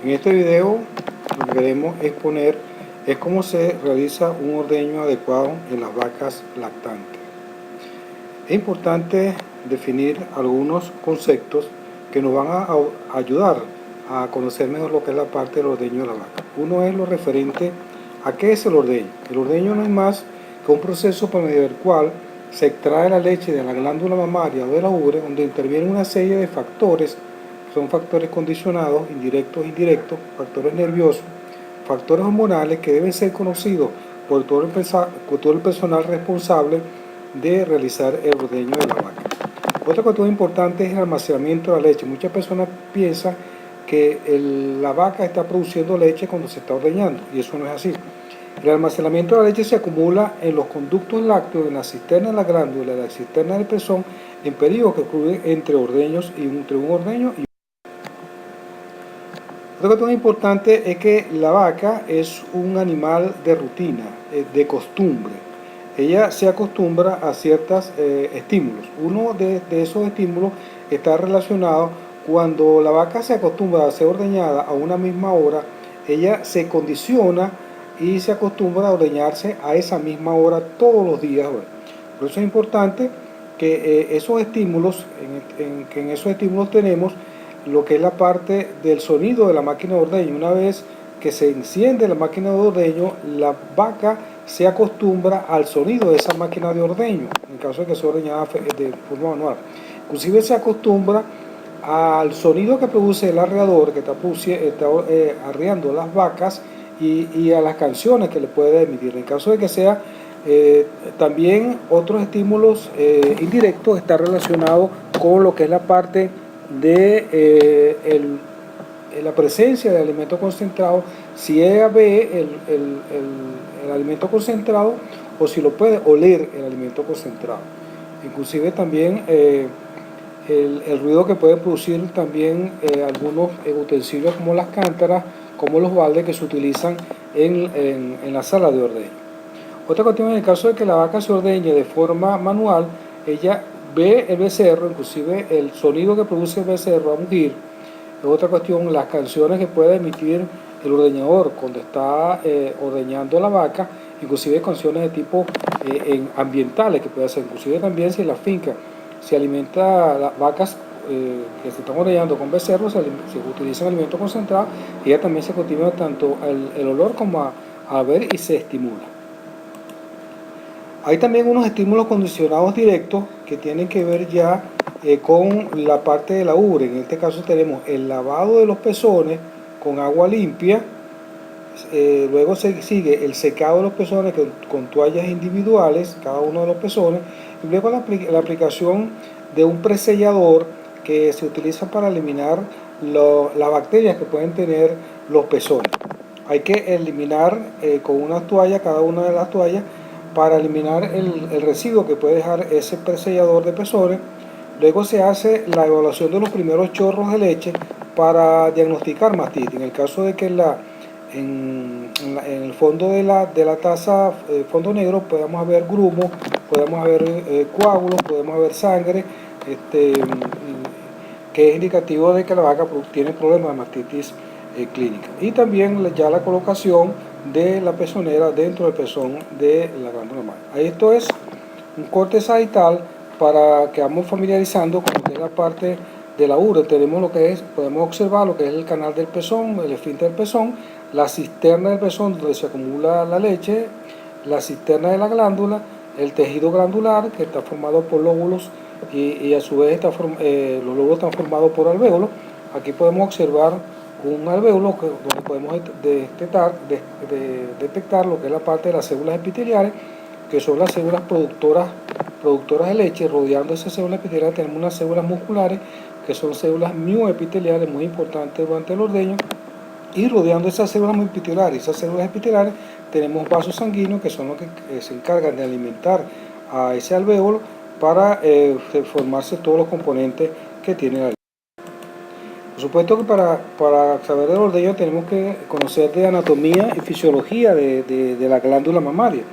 En este video lo que queremos exponer es cómo se realiza un ordeño adecuado en las vacas lactantes. Es importante definir algunos conceptos que nos van a ayudar a conocer mejor lo que es la parte del ordeño de la vaca. Uno es lo referente a qué es el ordeño. El ordeño no es más que un proceso por medio del cual se extrae la leche de la glándula mamaria o de la ubre, donde interviene una serie de factores. Son factores condicionados, indirectos, factores nerviosos, factores hormonales que deben ser conocidos por todo el personal responsable de realizar el ordeño de la vaca. Otra cuestión importante es el almacenamiento de la leche. Muchas personas piensan que la vaca está produciendo leche cuando se está ordeñando, y eso no es así. El almacenamiento de la leche se acumula en los conductos lácteos, en la cisterna de la glándula, en la cisterna del pezón, en periodos que ocurren entre ordeños y entre un ordeño y otra cuestión importante es que la vaca es un animal de rutina, de costumbre. Ella se acostumbra a ciertos estímulos. Uno de esos estímulos está relacionado cuando la vaca se acostumbra a ser ordeñada a una misma hora. Ella se condiciona y se acostumbra a ordeñarse a esa misma hora todos los días. Por eso es importante que esos estímulos, en esos estímulos tenemos lo que es la parte del sonido de la máquina de ordeño. Una vez que se enciende la máquina de ordeño, la vaca se acostumbra al sonido de esa máquina de ordeño, en caso de que sea ordeñada de forma manual. Inclusive se acostumbra al sonido que produce el arreador que está arreando las vacas y a las canciones que le puede emitir. En caso de que sea también otros estímulos indirectos, está relacionado con lo que es la parte de la presencia de alimento concentrado, si ella ve el alimento concentrado o si lo puede oler el alimento concentrado. Inclusive también el ruido que pueden producir también algunos utensilios como las cántaras, como los baldes que se utilizan en la sala de ordeño. Otra cuestión, en el caso de que la vaca se ordeñe de forma manual, ella ve el becerro, inclusive el sonido que produce el becerro a mugir. Es otra cuestión, las canciones que puede emitir el ordeñador cuando está ordeñando la vaca, inclusive canciones de tipo ambientales que puede hacer. Inclusive también si la finca se alimenta las vacas que se están ordeñando con becerros, se utilizan alimentos concentrados, y ella también se continúa tanto el olor como a ver y se estimula. Hay también unos estímulos condicionados directos que tienen que ver ya con la parte de la ubre. En este caso tenemos el lavado de los pezones con agua limpia, luego sigue el secado de los pezones con toallas individuales, cada uno de los pezones, y luego la aplicación de un presellador que se utiliza para eliminar las bacterias que pueden tener los pezones. Hay que eliminar con una toalla, cada una de las toallas, para eliminar el residuo que puede dejar ese presellador de pezones. Luego se hace la evaluación de los primeros chorros de leche para diagnosticar mastitis. En el caso de que en el fondo de la taza, fondo negro, podemos ver grumos, podemos ver coágulos, podemos ver sangre, que es indicativo de que la vaca tiene problemas de mastitis clínica. Y también ya la colocación de la pezonera dentro del pezón de la glándula mamaria. Esto es un corte sagittal para que vamos familiarizando con lo que es la parte de la ubre. Tenemos lo que es, podemos observar lo que es el canal del pezón, el esfínter del pezón, la cisterna del pezón donde se acumula la leche, la cisterna de la glándula, el tejido glandular que está formado por lóbulos y a su vez los lóbulos están formados por alvéolos. Aquí podemos observar un alvéolo donde podemos detectar lo que es la parte de las células epiteliales, que son las células productoras de leche. Rodeando esas células epiteliales tenemos unas células musculares que son células mioepiteliales muy importantes durante el ordeño, y rodeando esas células epiteliares tenemos vasos sanguíneos que son los que se encargan de alimentar a ese alvéolo para formarse todos los componentes que tiene la leche. Por supuesto que para saber del ordeño tenemos que conocer de anatomía y fisiología de la glándula mamaria.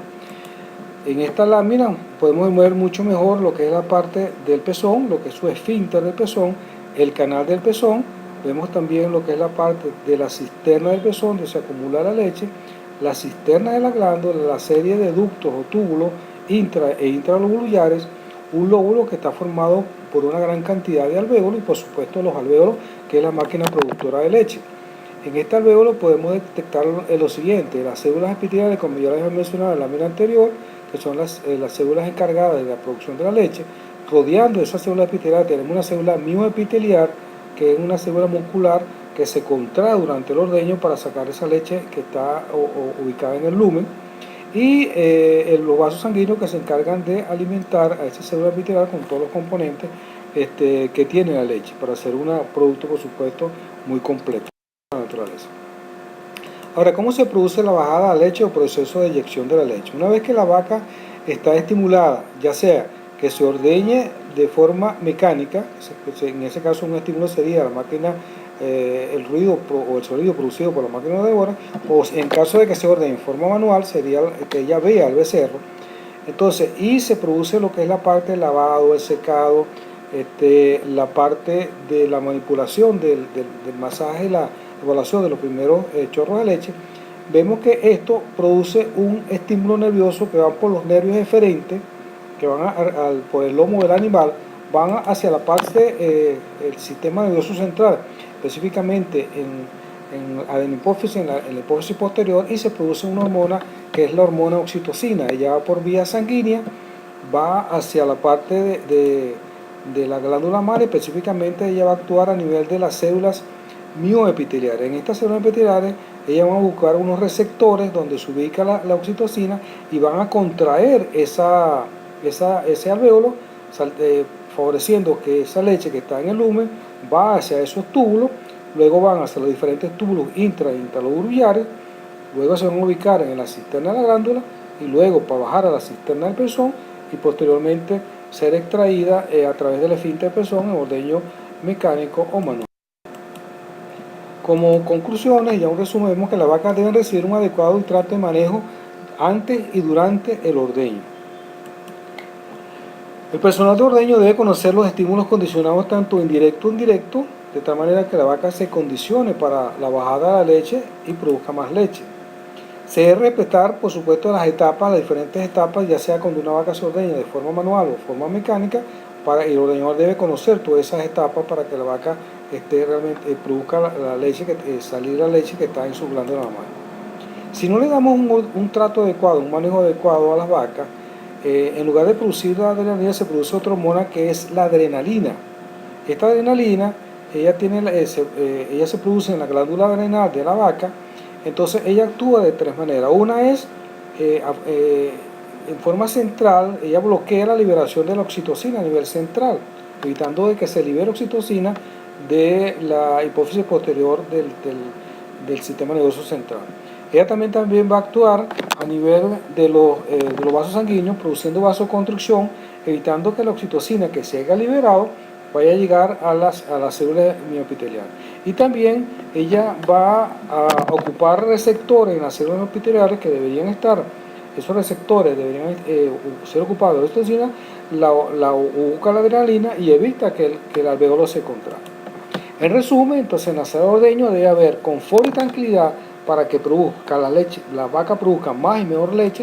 En esta lámina podemos ver mucho mejor lo que es la parte del pezón, lo que es su esfínter del pezón, el canal del pezón, Vemos también lo que es la parte de la cisterna del pezón, donde se acumula la leche, la cisterna de la glándula, la serie de ductos o túbulos intra e intralobulares, un lóbulo que está formado por una gran cantidad de alvéolos y por supuesto los alvéolos, que es la máquina productora de leche. En este alvéolo podemos detectar lo siguiente: las células epiteliales, como ya les he mencionado en la lámina anterior, que son las células encargadas de la producción de la leche. Rodeando esa célula epitelial tenemos una célula mioepitelial, que es una célula muscular que se contrae durante el ordeño para sacar esa leche que está ubicada en el lumen, y los vasos sanguíneos que se encargan de alimentar a esa célula epitelial con todos los componentes que tiene la leche, para hacer un producto, por supuesto, muy completo de la naturaleza. Ahora, ¿cómo se produce la bajada de leche o proceso de eyección de la leche? Una vez que la vaca está estimulada, ya sea que se ordeñe de forma mecánica, en ese caso un estímulo sería la máquina, el ruido o el sonido producido por la máquina de hora, o en caso de que se ordeñe en forma manual, sería que ella vea al becerro. Entonces, y se produce lo que es la parte del lavado, el secado, la parte de la manipulación del masaje, la evaluación de los primeros chorros de leche. Vemos que esto produce un estímulo nervioso que va por los nervios eferentes, que van por el lomo del animal, van hacia la parte del sistema nervioso central, específicamente en la hipófisis, en la hipófisis posterior, y se produce una hormona que es la hormona oxitocina. Ella va por vía sanguínea, va hacia la parte de la glándula madre, específicamente ella va a actuar a nivel de las células mioepiteliales. En estas células epiteliales ellas van a buscar unos receptores donde se ubica la oxitocina y van a contraer ese alvéolo, favoreciendo que esa leche que está en el lumen va hacia esos túbulos, luego van hacia los diferentes túbulos intra e intralobulares, luego se van a ubicar en la cisterna de la glándula y luego para bajar a la cisterna del pezón y posteriormente ser extraída a través del esfínter del pezón en ordeño mecánico o manual. Como conclusiones, ya un resumen, vemos que las vacas deben recibir un adecuado y trato de manejo antes y durante el ordeño. El personal de ordeño debe conocer los estímulos condicionados tanto indirecto o indirecto, de tal manera que la vaca se condicione para la bajada de la leche y produzca más leche. Se debe respetar, por supuesto, las diferentes etapas, ya sea cuando una vaca se ordeña de forma manual o de forma mecánica, el ordeñador debe conocer todas esas etapas para que la vaca realmente produzca la leche, salir la leche que está en su glándula mamar. Si no le damos un trato adecuado, un manejo adecuado a las vacas, en lugar de producir la adrenalina, se produce otra hormona que es la adrenalina. Esta adrenalina, ella se produce en la glándula adrenal de la vaca. Entonces ella actúa de tres maneras. Una es, en forma central, ella bloquea la liberación de la oxitocina a nivel central, evitando de que se libere oxitocina de la hipófisis posterior del sistema nervioso central. Ella también va a actuar a nivel de los vasos sanguíneos, produciendo vasoconstricción, evitando que la oxitocina que se haya liberado vaya a llegar a las células mioepiteliales. Y también ella va a ocupar receptores en las células epiteliales que deberían estar, esos receptores deberían ser ocupados de la oxitocina, la busca la adrenalina y evita que el alvéolo se contraiga. En resumen, entonces en la sala de ordeño debe haber confort y tranquilidad para que produzca la vaca produzca más y mejor leche.